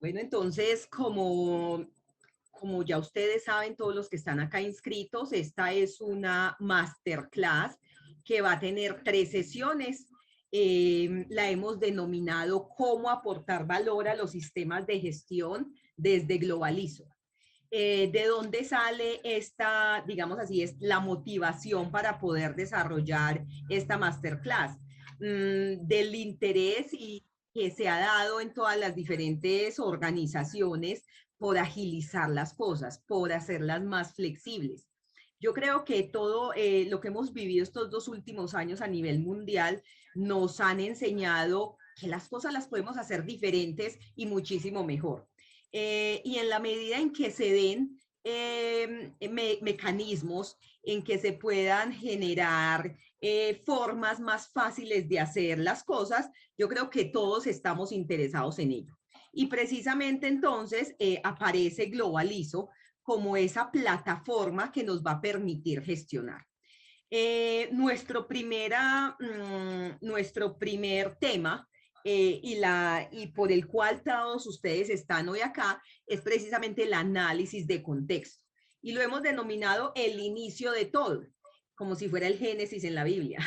Bueno, entonces, como ya ustedes saben, todos los que están acá inscritos, esta es una masterclass que va a tener 3 sesiones. La hemos denominado cómo aportar valor a los sistemas de gestión desde Globalizo. ¿De dónde sale esta, digamos así, es la motivación para poder desarrollar esta masterclass? Del interés que se ha dado en todas las diferentes organizaciones por agilizar las cosas, por hacerlas más flexibles. Yo creo que todo lo que hemos vivido estos 2 últimos años a nivel mundial nos han enseñado que las cosas las podemos hacer diferentes y muchísimo mejor. Y en la medida en que se den mecanismos en que se puedan generar formas más fáciles de hacer las cosas, yo creo que todos estamos interesados en ello. Y precisamente entonces aparece Globalizo como esa plataforma que nos va a permitir gestionar. Nuestro primer tema y por el cual todos ustedes están hoy acá es precisamente el análisis de contexto. Y lo hemos denominado el inicio de todo, como si fuera el Génesis en la Biblia.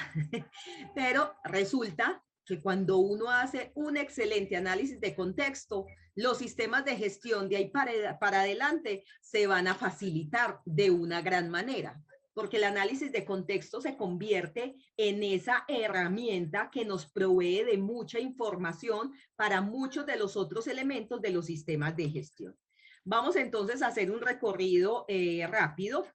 Pero resulta que cuando uno hace un excelente análisis de contexto, los sistemas de gestión de ahí para adelante se van a facilitar de una gran manera, porque el análisis de contexto se convierte en esa herramienta que nos provee de mucha información para muchos de los otros elementos de los sistemas de gestión. Vamos entonces a hacer un recorrido rápido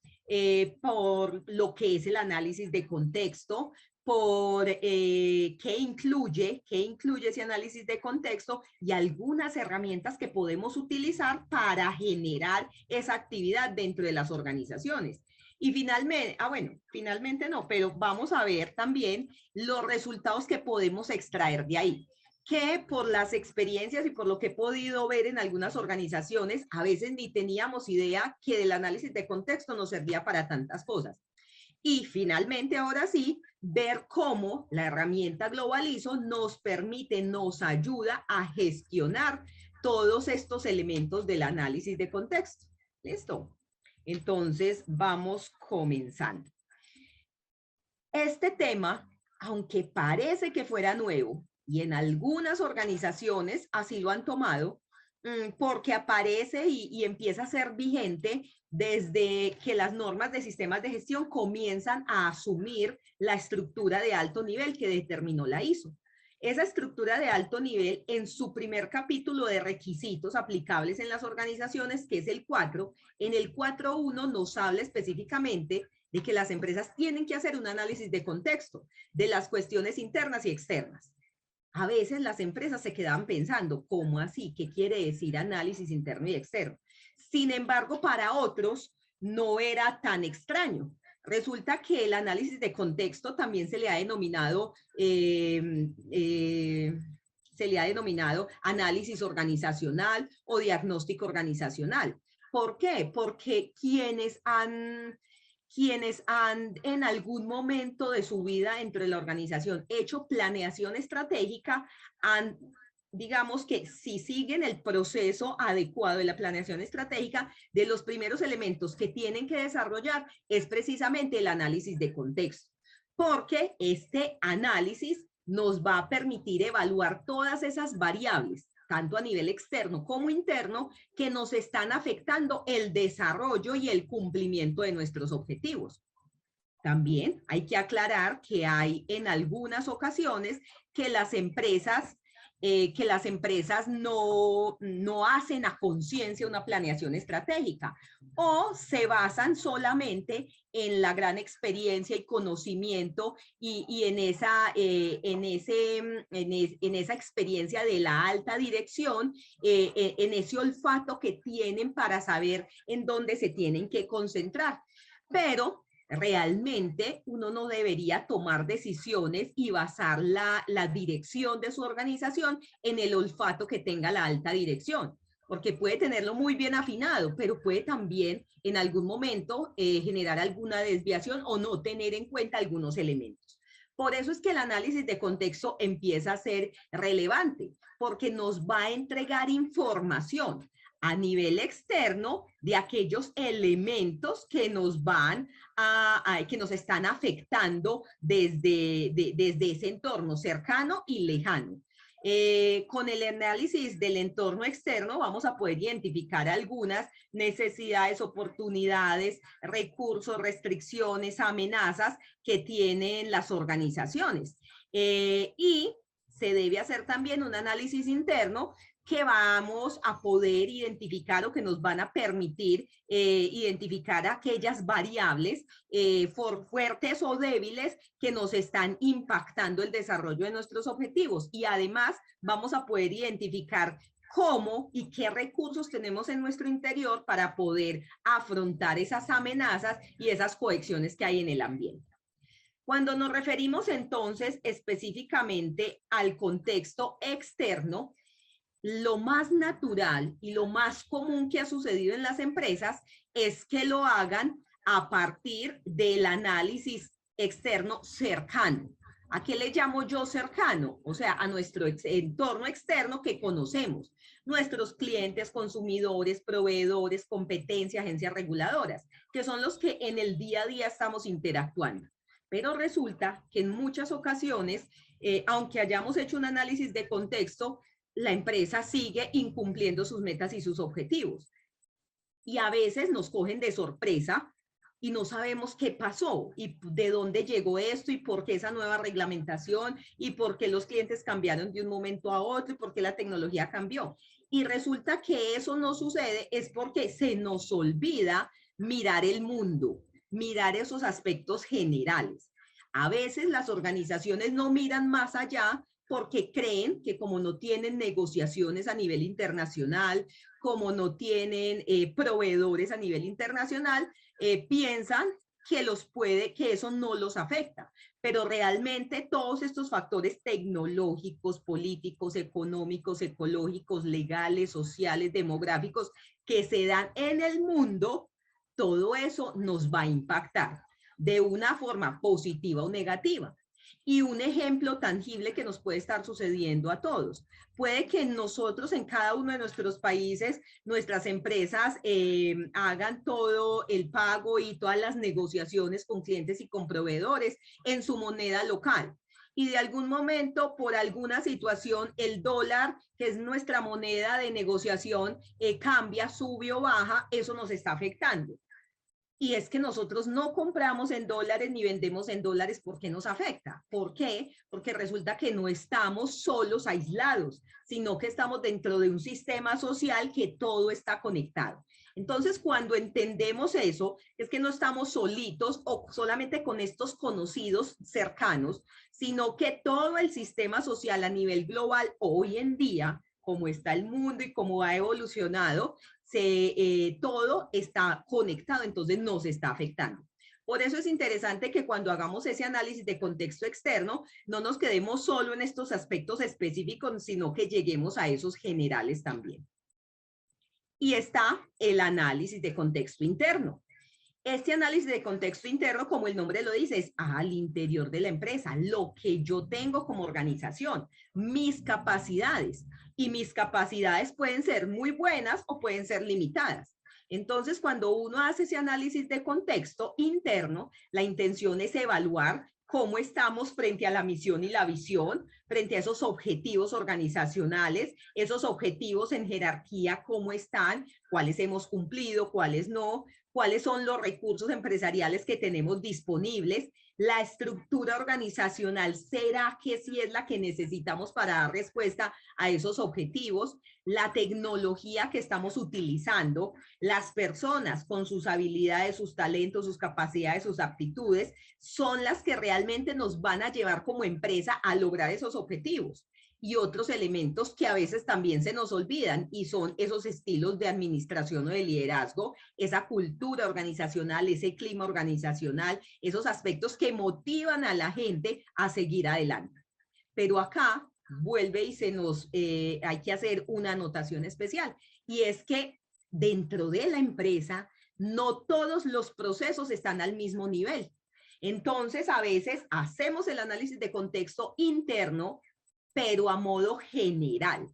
por lo que es el análisis de contexto, por qué incluye ese análisis de contexto y algunas herramientas que podemos utilizar para generar esa actividad dentro de las organizaciones. Y finalmente no, pero vamos a ver también los resultados que podemos extraer de ahí, que por las experiencias y por lo que he podido ver en algunas organizaciones, a veces ni teníamos idea que el análisis de contexto nos servía para tantas cosas. Y finalmente, ahora sí, ver cómo la herramienta Globalizo nos permite, nos ayuda a gestionar todos estos elementos del análisis de contexto. ¿Listo? Entonces, vamos comenzando. Este tema, aunque parece que fuera nuevo, y en algunas organizaciones así lo han tomado, porque aparece y empieza a ser vigente desde que las normas de sistemas de gestión comienzan a asumir la estructura de alto nivel que determinó la ISO. Esa estructura de alto nivel en su primer capítulo de requisitos aplicables en las organizaciones, que es el 4, en el 4.1 nos habla específicamente de que las empresas tienen que hacer un análisis de contexto de las cuestiones internas y externas. A veces las empresas se quedaban pensando, ¿cómo así? ¿Qué quiere decir análisis interno y externo? Sin embargo, para otros no era tan extraño. Resulta que el análisis de contexto también se le ha denominado análisis organizacional o diagnóstico organizacional. ¿Por qué? Porque quienes han en algún momento de su vida dentro de la organización hecho planeación estratégica, digamos que si siguen el proceso adecuado de la planeación estratégica, de los primeros elementos que tienen que desarrollar es precisamente el análisis de contexto, porque este análisis nos va a permitir evaluar todas esas variables tanto a nivel externo como interno, que nos están afectando el desarrollo y el cumplimiento de nuestros objetivos. También hay que aclarar que hay en algunas ocasiones que las empresas no hacen a conciencia una planeación estratégica o se basan solamente en la gran experiencia y conocimiento y en esa experiencia de la alta dirección, en ese olfato que tienen para saber en dónde se tienen que concentrar. Pero realmente uno no debería tomar decisiones y basar la dirección de su organización en el olfato que tenga la alta dirección, porque puede tenerlo muy bien afinado, pero puede también en algún momento generar alguna desviación o no tener en cuenta algunos elementos. Por eso es que el análisis de contexto empieza a ser relevante, porque nos va a entregar información a nivel externo de aquellos elementos que nos van que nos están afectando desde ese entorno cercano y lejano. Con el análisis del entorno externo vamos a poder identificar algunas necesidades, oportunidades, recursos, restricciones, amenazas que tienen las organizaciones. Y se debe hacer también un análisis interno que vamos a poder identificar o que nos van a permitir identificar aquellas variables fuertes o débiles que nos están impactando el desarrollo de nuestros objetivos. Y además vamos a poder identificar cómo y qué recursos tenemos en nuestro interior para poder afrontar esas amenazas y esas coacciones que hay en el ambiente. Cuando nos referimos entonces específicamente al contexto externo, lo más natural y lo más común que ha sucedido en las empresas es que lo hagan a partir del análisis externo cercano. ¿A qué le llamo yo cercano? O sea, a nuestro entorno externo que conocemos, nuestros clientes, consumidores, proveedores, competencia, agencias reguladoras, que son los que en el día a día estamos interactuando. Pero resulta que en muchas ocasiones, aunque hayamos hecho un análisis de contexto, la empresa sigue incumpliendo sus metas y sus objetivos. Y a veces nos cogen de sorpresa y no sabemos qué pasó y de dónde llegó esto y por qué esa nueva reglamentación y por qué los clientes cambiaron de un momento a otro y por qué la tecnología cambió. Y resulta que eso no sucede es porque se nos olvida mirar el mundo, mirar esos aspectos generales. A veces las organizaciones no miran más allá porque creen que como no tienen negociaciones a nivel internacional, como no tienen proveedores a nivel internacional, piensan que eso no los afecta. Pero realmente todos estos factores tecnológicos, políticos, económicos, ecológicos, legales, sociales, demográficos que se dan en el mundo, todo eso nos va a impactar de una forma positiva o negativa. Y un ejemplo tangible que nos puede estar sucediendo a todos. Puede que nosotros en cada uno de nuestros países, nuestras empresas hagan todo el pago y todas las negociaciones con clientes y con proveedores en su moneda local. Y de algún momento, por alguna situación, el dólar, que es nuestra moneda de negociación, cambia, sube o baja, eso nos está afectando. Y es que nosotros no compramos en dólares ni vendemos en dólares porque nos afecta. ¿Por qué? Porque resulta que no estamos solos, aislados, sino que estamos dentro de un sistema social que todo está conectado. Entonces, cuando entendemos eso, es que no estamos solitos o solamente con estos conocidos cercanos, sino que todo el sistema social a nivel global hoy en día, como está el mundo y cómo ha evolucionado, todo está conectado, entonces nos está afectando. Por eso es interesante que cuando hagamos ese análisis de contexto externo, no nos quedemos solo en estos aspectos específicos, sino que lleguemos a esos generales también. Y está el análisis de contexto interno. Este análisis de contexto interno, como el nombre lo dice, es al interior de la empresa, lo que yo tengo como organización, mis capacidades. Y mis capacidades pueden ser muy buenas o pueden ser limitadas. Entonces, cuando uno hace ese análisis de contexto interno, la intención es evaluar cómo estamos frente a la misión y la visión, frente a esos objetivos organizacionales, esos objetivos en jerarquía, cómo están, cuáles hemos cumplido, cuáles no, cuáles son los recursos empresariales que tenemos disponibles, la estructura organizacional, ¿será que sí es la que necesitamos para dar respuesta a esos objetivos? La tecnología que estamos utilizando, las personas con sus habilidades, sus talentos, sus capacidades, sus aptitudes, son las que realmente nos van a llevar como empresa a lograr esos objetivos. Y otros elementos que a veces también se nos olvidan y son esos estilos de administración o de liderazgo, esa cultura organizacional, ese clima organizacional, esos aspectos que motivan a la gente a seguir adelante. Pero acá vuelve y hay que hacer una anotación especial y es que dentro de la empresa no todos los procesos están al mismo nivel. Entonces, a veces hacemos el análisis de contexto interno, pero a modo general.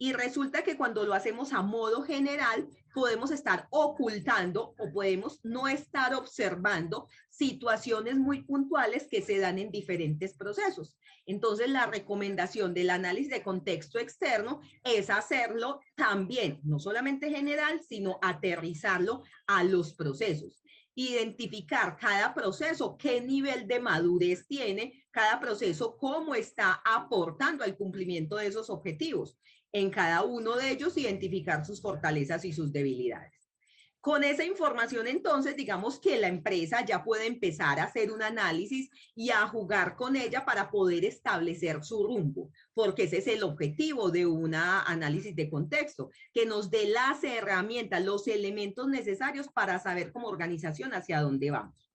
Y resulta que cuando lo hacemos a modo general, podemos estar ocultando o podemos no estar observando situaciones muy puntuales que se dan en diferentes procesos. Entonces, la recomendación del análisis de contexto externo es hacerlo también, no solamente general, sino aterrizarlo a los procesos. Identificar cada proceso, qué nivel de madurez tiene cada proceso, cómo está aportando al cumplimiento de esos objetivos. En cada uno de ellos identificar sus fortalezas y sus debilidades. Con esa información, entonces, digamos que la empresa ya puede empezar a hacer un análisis y a jugar con ella para poder establecer su rumbo, porque ese es el objetivo de un análisis de contexto, que nos dé las herramientas, los elementos necesarios para saber como organización hacia dónde vamos.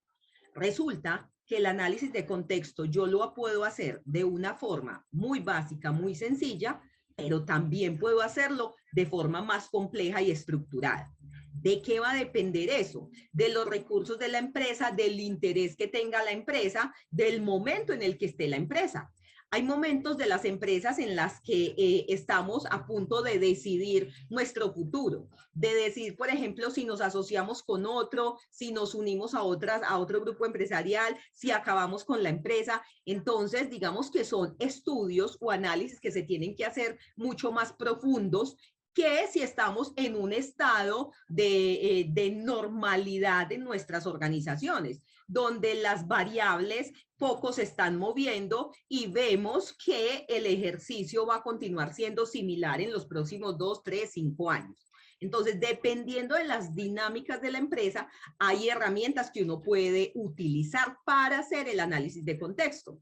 Resulta que el análisis de contexto yo lo puedo hacer de una forma muy básica, muy sencilla, pero también puedo hacerlo de forma más compleja y estructurada. ¿De qué va a depender eso? De los recursos de la empresa, del interés que tenga la empresa, del momento en el que esté la empresa. Hay momentos de las empresas en las que estamos a punto de decidir nuestro futuro, de decir, por ejemplo, si nos asociamos con otro, si nos unimos a otro grupo empresarial, si acabamos con la empresa. Entonces, digamos que son estudios o análisis que se tienen que hacer mucho más profundos que si estamos en un estado de normalidad en nuestras organizaciones, donde las variables poco se están moviendo y vemos que el ejercicio va a continuar siendo similar en los próximos 2, 3, 5 años. Entonces, dependiendo de las dinámicas de la empresa, hay herramientas que uno puede utilizar para hacer el análisis de contexto.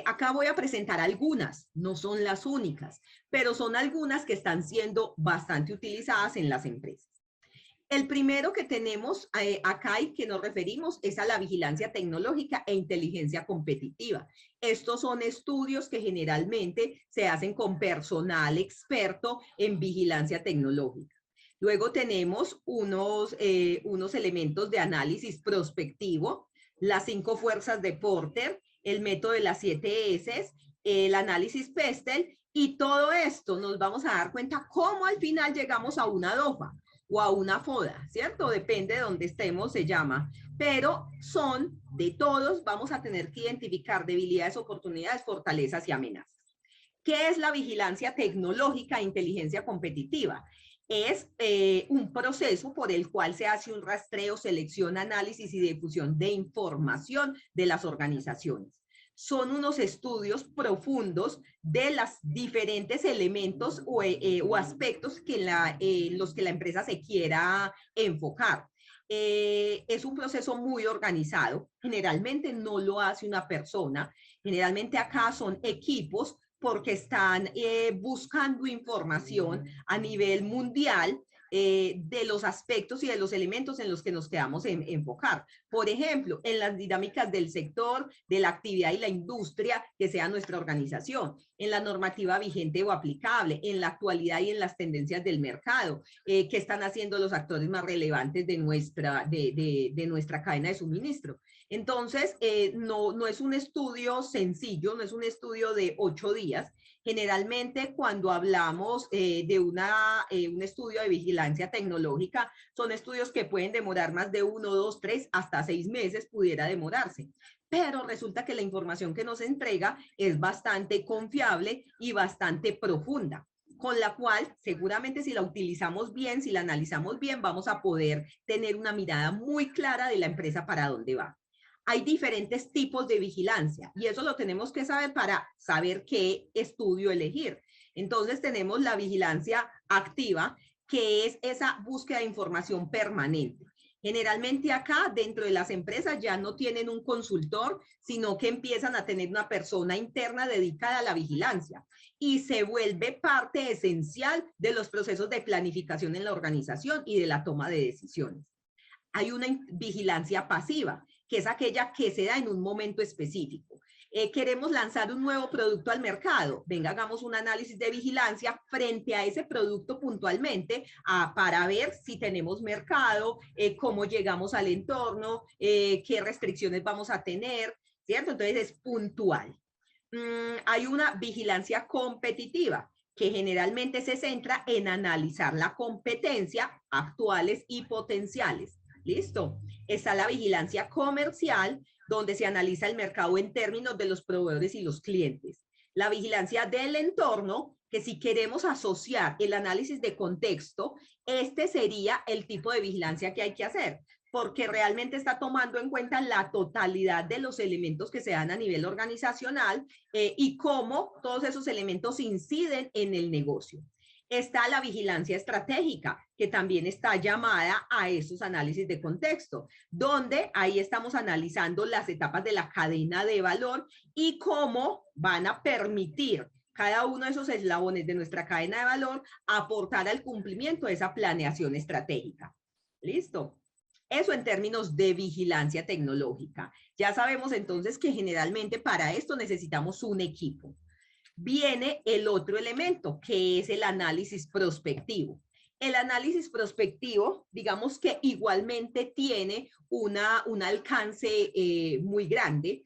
Acá voy a presentar algunas, no son las únicas, pero son algunas que están siendo bastante utilizadas en las empresas. El primero que tenemos acá y que nos referimos es a la vigilancia tecnológica e inteligencia competitiva. Estos son estudios que generalmente se hacen con personal experto en vigilancia tecnológica. Luego tenemos unos elementos de análisis prospectivo, las 5 fuerzas de Porter, el método de las 7 S, el análisis Pestel, y todo esto nos vamos a dar cuenta cómo al final llegamos a una DOFA o a una FODA, ¿cierto? Depende de dónde estemos, se llama. Pero son de todos, vamos a tener que identificar debilidades, oportunidades, fortalezas y amenazas. ¿Qué es la vigilancia tecnológica e inteligencia competitiva? Es un proceso por el cual se hace un rastreo, selección, análisis y difusión de información de las organizaciones. Son unos estudios profundos de los diferentes elementos o aspectos que los que la empresa se quiera enfocar. Es un proceso muy organizado. Generalmente no lo hace una persona. Generalmente acá son equipos porque están buscando información a nivel mundial de los aspectos y de los elementos en los que nos quedamos enfocar. Por ejemplo, en las dinámicas del sector, de la actividad y la industria que sea nuestra organización, en la normativa vigente o aplicable, en la actualidad y en las tendencias del mercado, qué están haciendo los actores más relevantes de nuestra cadena de suministro. Entonces, no es un estudio sencillo, no es un estudio de 8 días. Generalmente, cuando hablamos de un estudio de vigilancia tecnológica, son estudios que pueden demorar más de 1, 2, 3, hasta 6 meses pudiera demorarse. Pero resulta que la información que nos entrega es bastante confiable y bastante profunda, con la cual seguramente si la utilizamos bien, si la analizamos bien, vamos a poder tener una mirada muy clara de la empresa para dónde va. Hay diferentes tipos de vigilancia y eso lo tenemos que saber para saber qué estudio elegir. Entonces tenemos la vigilancia activa, que es esa búsqueda de información permanente. Generalmente acá dentro de las empresas ya no tienen un consultor, sino que empiezan a tener una persona interna dedicada a la vigilancia y se vuelve parte esencial de los procesos de planificación en la organización y de la toma de decisiones. Hay una vigilancia pasiva, que es aquella que se da en un momento específico. Queremos lanzar un nuevo producto al mercado. Venga, hagamos un análisis de vigilancia frente a ese producto puntualmente para ver si tenemos mercado, cómo llegamos al entorno, qué restricciones vamos a tener, ¿cierto? Entonces es puntual. Hay una vigilancia competitiva que generalmente se centra en analizar la competencia actuales y potenciales. ¿Listo? Está la vigilancia comercial, donde se analiza el mercado en términos de los proveedores y los clientes. La vigilancia del entorno, que si queremos asociar el análisis de contexto, este sería el tipo de vigilancia que hay que hacer, porque realmente está tomando en cuenta la totalidad de los elementos que se dan a nivel organizacional y cómo todos esos elementos inciden en el negocio. Está la vigilancia estratégica, que también está llamada a esos análisis de contexto, donde ahí estamos analizando las etapas de la cadena de valor y cómo van a permitir cada uno de esos eslabones de nuestra cadena de valor aportar al cumplimiento de esa planeación estratégica. ¿Listo? Eso en términos de vigilancia tecnológica. Ya sabemos entonces que generalmente para esto necesitamos un equipo. Viene el otro elemento, que es el análisis prospectivo. El análisis prospectivo, digamos que igualmente tiene un alcance muy grande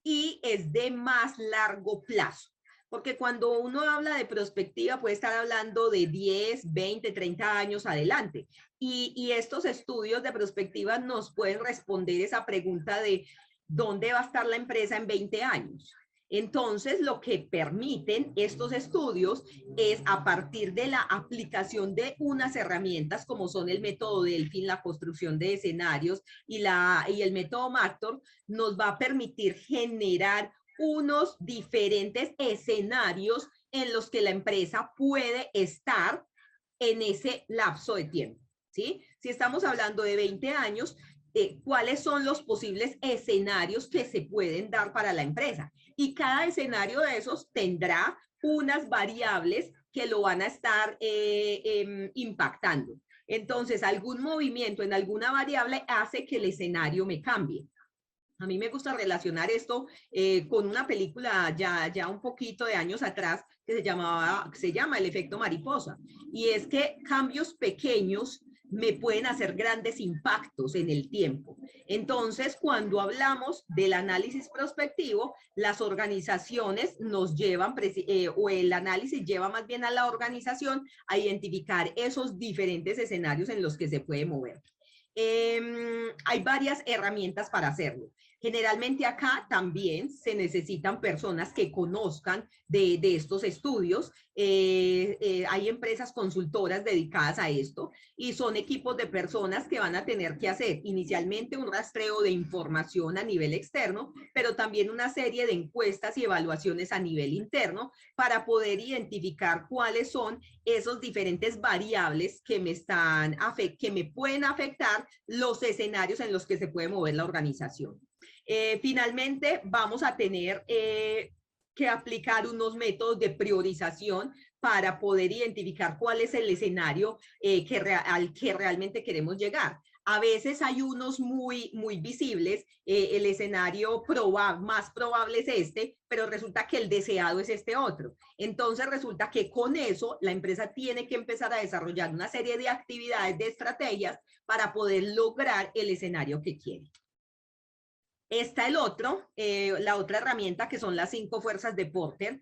y es de más largo plazo. Porque cuando uno habla de prospectiva puede estar hablando de 10, 20, 30 años adelante. Y estos estudios de prospectiva nos pueden responder esa pregunta de ¿dónde va a estar la empresa en 20 años? Entonces, lo que permiten estos estudios es a partir de la aplicación de unas herramientas como son el método Delfin, la construcción de escenarios y el método Mactor, nos va a permitir generar unos diferentes escenarios en los que la empresa puede estar en ese lapso de tiempo, ¿sí? Si estamos hablando de 20 años, ¿cuáles son los posibles escenarios que se pueden dar para la empresa? Y cada escenario de esos tendrá unas variables que lo van a estar impactando. Entonces, algún movimiento en alguna variable hace que el escenario me cambie. A mí me gusta relacionar esto con una película ya un poquito de años atrás que se llama El efecto mariposa. Y es que cambios pequeños me pueden hacer grandes impactos en el tiempo. Entonces, cuando hablamos del análisis prospectivo, las organizaciones nos llevan, o el análisis lleva más bien a la organización a identificar esos diferentes escenarios en los que se puede mover. Hay varias herramientas para hacerlo. Generalmente acá también se necesitan personas que conozcan de estos estudios. Hay empresas consultoras dedicadas a esto y son equipos de personas que van a tener que hacer inicialmente un rastreo de información a nivel externo, pero también una serie de encuestas y evaluaciones a nivel interno para poder identificar cuáles son esos diferentes variables que me pueden afectar los escenarios en los que se puede mover la organización. Finalmente, vamos a tener que aplicar unos métodos de priorización para poder identificar cuál es el escenario al que realmente queremos llegar. A veces hay unos muy visibles, el escenario más probable es este, pero resulta que el deseado es este otro. Entonces resulta que con eso la empresa tiene que empezar a desarrollar una serie de actividades, de estrategias para poder lograr el escenario que quiere. Está la otra herramienta que son las 5 fuerzas de Porter.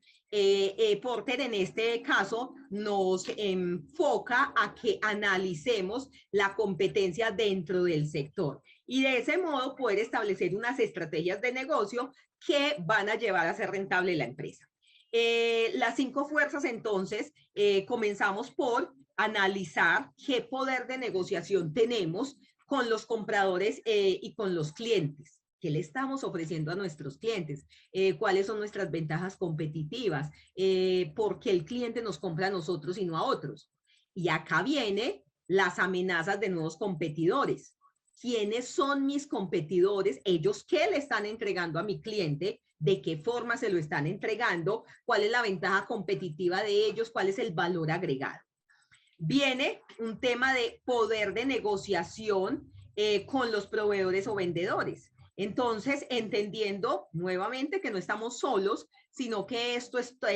Porter en este caso nos enfoca a que analicemos la competencia dentro del sector y de ese modo poder establecer unas estrategias de negocio que van a llevar a ser rentable la empresa. Las 5 fuerzas entonces comenzamos por analizar qué poder de negociación tenemos con los compradores y con los clientes. ¿Qué le estamos ofreciendo a nuestros clientes? ¿Cuáles son nuestras ventajas competitivas? ¿Por qué el cliente nos compra a nosotros y no a otros? Y acá viene las amenazas de nuevos competidores. ¿Quiénes son mis competidores? ¿Ellos qué le están entregando a mi cliente? ¿De qué forma se lo están entregando? ¿Cuál es la ventaja competitiva de ellos? ¿Cuál es el valor agregado? Viene un tema de poder de negociación con los proveedores o vendedores. Entonces, entendiendo nuevamente que no estamos solos, sino que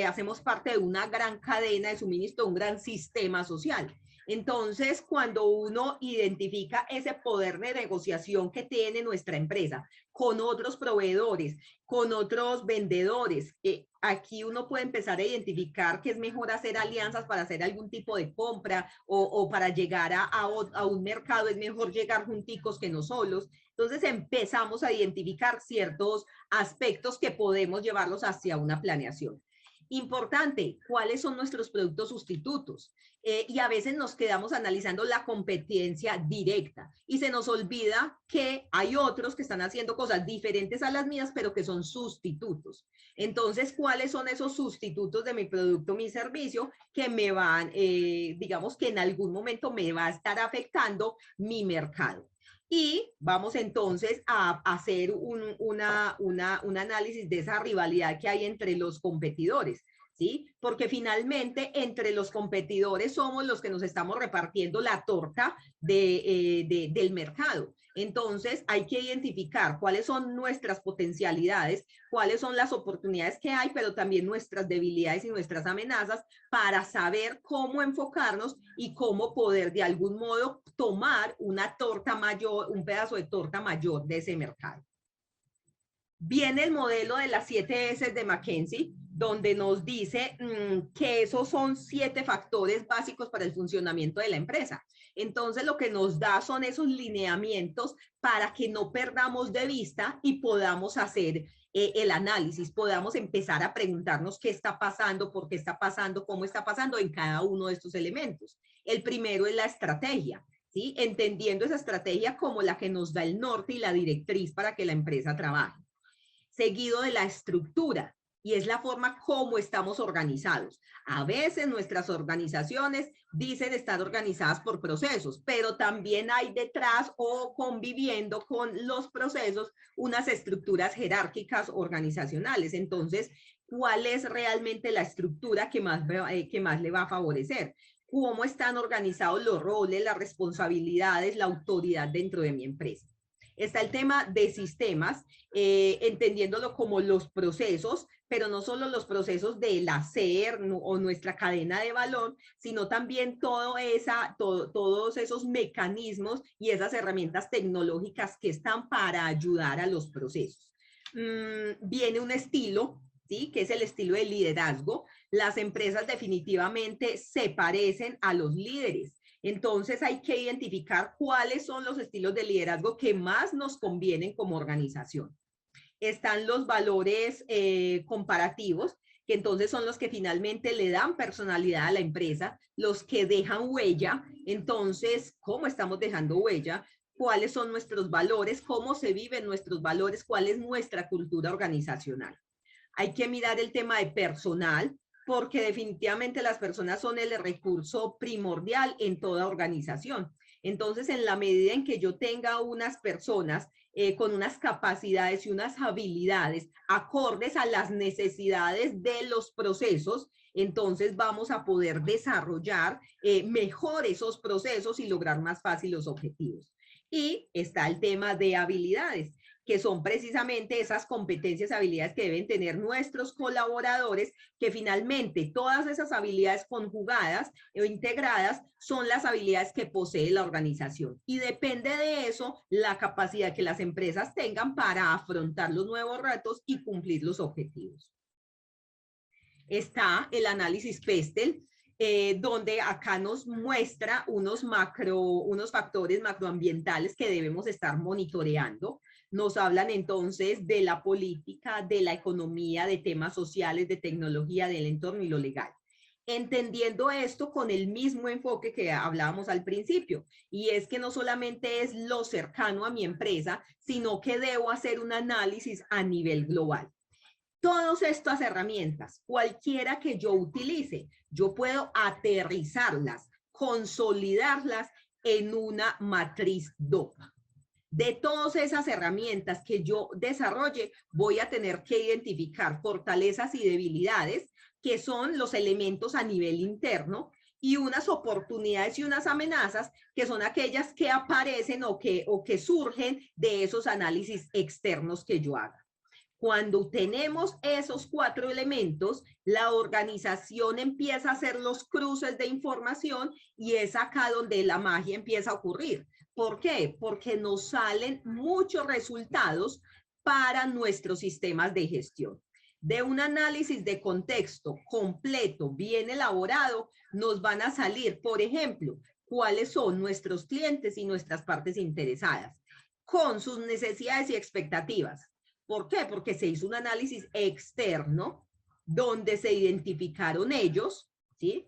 hacemos parte de una gran cadena de suministro, un gran sistema social. Entonces, cuando uno identifica ese poder de negociación que tiene nuestra empresa con otros proveedores, con otros vendedores, aquí uno puede empezar a identificar que es mejor hacer alianzas para hacer algún tipo de compra o para llegar a un mercado, es mejor llegar junticos que no solos. Entonces empezamos a identificar ciertos aspectos que podemos llevarlos hacia una planeación. Importante, ¿cuáles son nuestros productos sustitutos? Y a veces nos quedamos analizando la competencia directa y se nos olvida que hay otros que están haciendo cosas diferentes a las mías, pero que son sustitutos. Entonces, ¿cuáles son esos sustitutos de mi producto, mi servicio, que me van, digamos que en algún momento me va a estar afectando mi mercado? Y vamos entonces a hacer un análisis de esa rivalidad que hay entre los competidores, ¿sí? Porque finalmente entre los competidores somos los que nos estamos repartiendo la torta del mercado. Entonces hay que identificar cuáles son nuestras potencialidades, cuáles son las oportunidades que hay, pero también nuestras debilidades y nuestras amenazas para saber cómo enfocarnos y cómo poder de algún modo tomar una torta mayor, un pedazo de torta mayor de ese mercado. Viene el modelo de las 7 S de McKinsey, donde nos dice que esos son 7 factores básicos para el funcionamiento de la empresa. Entonces, lo que nos da son esos lineamientos para que no perdamos de vista y podamos hacer el análisis, podamos empezar a preguntarnos qué está pasando, por qué está pasando, cómo está pasando en cada uno de estos elementos. El primero es la estrategia, ¿sí? Entendiendo esa estrategia como la que nos da el norte y la directriz para que la empresa trabaje. Seguido de la estructura, y es la forma como estamos organizados. A veces nuestras organizaciones dicen estar organizadas por procesos, pero también hay detrás o conviviendo con los procesos unas estructuras jerárquicas organizacionales. Entonces, ¿cuál es realmente la estructura que más le va a favorecer? ¿Cómo están organizados los roles, las responsabilidades, la autoridad dentro de mi empresa? Está el tema de sistemas, entendiéndolo como los procesos, pero no solo los procesos del hacer o nuestra cadena de valor, sino también todos esos mecanismos y esas herramientas tecnológicas que están para ayudar a los procesos. Viene un estilo, ¿sí? Que es el estilo de liderazgo. Las empresas definitivamente se parecen a los líderes. Entonces hay que identificar cuáles son los estilos de liderazgo que más nos convienen como organización. Están los valores comparativos, que entonces son los que finalmente le dan personalidad a la empresa, los que dejan huella. Entonces, ¿cómo estamos dejando huella? ¿Cuáles son nuestros valores? ¿Cómo se viven nuestros valores? ¿Cuál es nuestra cultura organizacional? Hay que mirar el tema de personal, porque definitivamente las personas son el recurso primordial en toda organización. Entonces, en la medida en que yo tenga unas personas con unas capacidades y unas habilidades acordes a las necesidades de los procesos, entonces vamos a poder desarrollar mejor esos procesos y lograr más fácil los objetivos. Y está el tema de habilidades, que son precisamente esas competencias, habilidades que deben tener nuestros colaboradores, que finalmente todas esas habilidades conjugadas o integradas son las habilidades que posee la organización. Y depende de eso la capacidad que las empresas tengan para afrontar los nuevos retos y cumplir los objetivos. Está el análisis Pestel, donde acá nos muestra unos factores macroambientales que debemos estar monitoreando. Nos hablan entonces de la política, de la economía, de temas sociales, de tecnología, del entorno y lo legal. Entendiendo esto con el mismo enfoque que hablábamos al principio, y es que no solamente es lo cercano a mi empresa, sino que debo hacer un análisis a nivel global. Todas estas herramientas, cualquiera que yo utilice, yo puedo aterrizarlas, consolidarlas en una matriz DOPA. De todas esas herramientas que yo desarrolle, voy a tener que identificar fortalezas y debilidades, que son los elementos a nivel interno, y unas oportunidades y unas amenazas que son aquellas que aparecen o que surgen de esos análisis externos que yo haga. Cuando tenemos esos 4 elementos, la organización empieza a hacer los cruces de información y es acá donde la magia empieza a ocurrir. ¿Por qué? Porque nos salen muchos resultados para nuestros sistemas de gestión. De un análisis de contexto completo, bien elaborado, nos van a salir, por ejemplo, cuáles son nuestros clientes y nuestras partes interesadas, con sus necesidades y expectativas. ¿Por qué? Porque se hizo un análisis externo donde se identificaron ellos, ¿sí?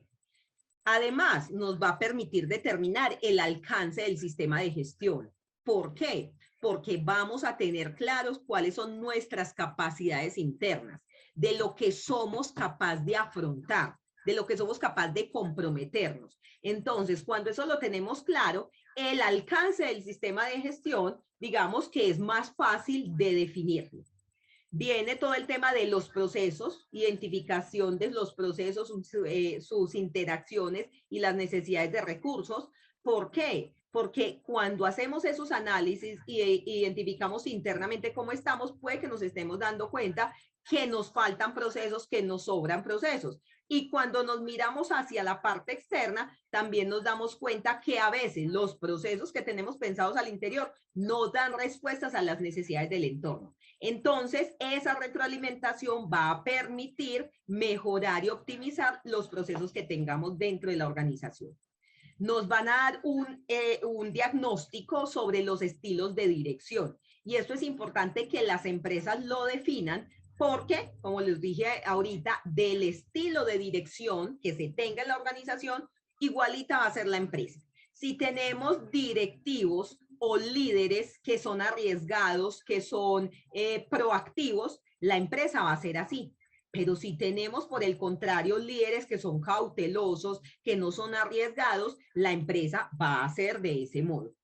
Además, nos va a permitir determinar el alcance del sistema de gestión. ¿Por qué? Porque vamos a tener claros cuáles son nuestras capacidades internas, de lo que somos capaces de afrontar, de lo que somos capaces de comprometernos. Entonces, cuando eso lo tenemos claro, el alcance del sistema de gestión, digamos que es más fácil de definirlo. Viene todo el tema de los procesos, identificación de los procesos, sus interacciones y las necesidades de recursos. ¿Por qué? Porque cuando hacemos esos análisis e identificamos internamente cómo estamos, puede que nos estemos dando cuenta que nos faltan procesos, que nos sobran procesos. Y cuando nos miramos hacia la parte externa, también nos damos cuenta que a veces los procesos que tenemos pensados al interior no dan respuestas a las necesidades del entorno. Entonces, esa retroalimentación va a permitir mejorar y optimizar los procesos que tengamos dentro de la organización. Nos van a dar un diagnóstico sobre los estilos de dirección. Y esto es importante que las empresas lo definan porque, como les dije ahorita, del estilo de dirección que se tenga en la organización, igualita va a ser la empresa. Si tenemos directivos o líderes que son arriesgados, que son proactivos, la empresa va a ser así. Pero si tenemos, por el contrario, líderes que son cautelosos, que no son arriesgados, la empresa va a ser de ese modo.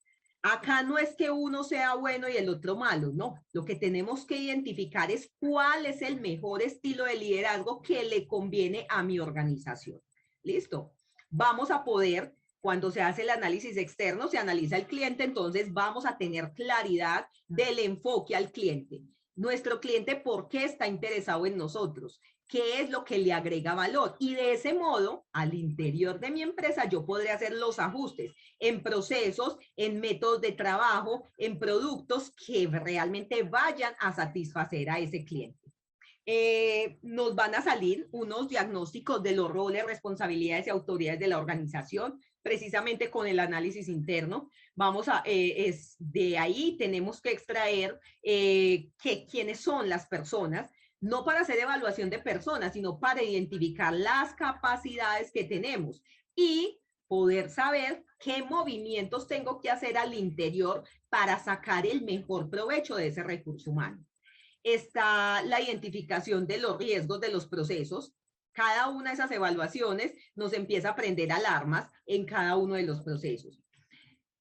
Acá no es que uno sea bueno y el otro malo, no. Lo que tenemos que identificar es cuál es el mejor estilo de liderazgo que le conviene a mi organización. ¿Listo? Vamos a poder, cuando se hace el análisis externo, se analiza el cliente, entonces vamos a tener claridad del enfoque al cliente. Nuestro cliente, ¿por qué está interesado en nosotros? ¿Qué es lo que le agrega valor? Y de ese modo, al interior de mi empresa, yo podré hacer los ajustes en procesos, en métodos de trabajo, en productos que realmente vayan a satisfacer a ese cliente. Nos van a salir unos diagnósticos de los roles, responsabilidades y autoridades de la organización, precisamente con el análisis interno. Vamos a, de ahí tenemos que extraer quiénes son las personas, no para hacer evaluación de personas, sino para identificar las capacidades que tenemos y poder saber qué movimientos tengo que hacer al interior para sacar el mejor provecho de ese recurso humano. Está la identificación de los riesgos de los procesos. Cada una de esas evaluaciones nos empieza a prender alarmas en cada uno de los procesos.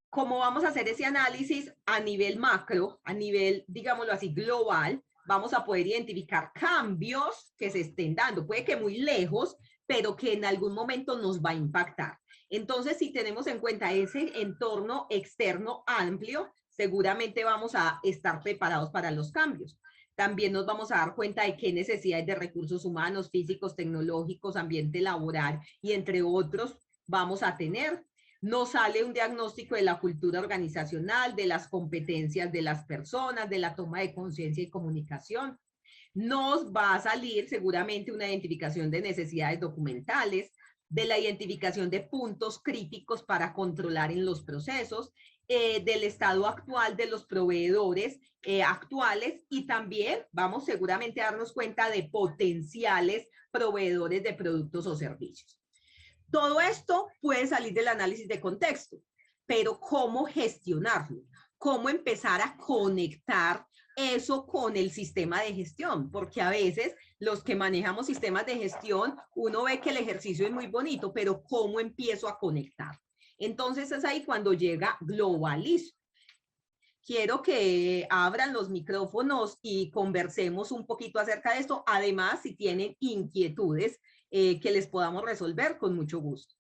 ¿Cómo vamos a hacer ese análisis a nivel macro, a nivel, digámoslo así, global? Vamos a poder identificar cambios que se estén dando, puede que muy lejos, pero que en algún momento nos va a impactar. Entonces, si tenemos en cuenta ese entorno externo amplio, seguramente vamos a estar preparados para los cambios. También nos vamos a dar cuenta de qué necesidades de recursos humanos, físicos, tecnológicos, ambiente laboral y entre otros vamos a tener. Nos sale un diagnóstico de la cultura organizacional, de las competencias de las personas, de la toma de conciencia y comunicación. Nos va a salir seguramente una identificación de necesidades documentales, de la identificación de puntos críticos para controlar en los procesos, del estado actual de los proveedores actuales y también vamos seguramente a darnos cuenta de potenciales proveedores de productos o servicios. Todo esto puede salir del análisis de contexto, pero ¿cómo gestionarlo? ¿Cómo empezar a conectar eso con el sistema de gestión? Porque a veces los que manejamos sistemas de gestión, uno ve que el ejercicio es muy bonito, pero ¿cómo empiezo a conectar? Entonces es ahí cuando llega Globalizo. Quiero que abran los micrófonos y conversemos un poquito acerca de esto. Además, si tienen inquietudes que les podamos resolver, con mucho gusto.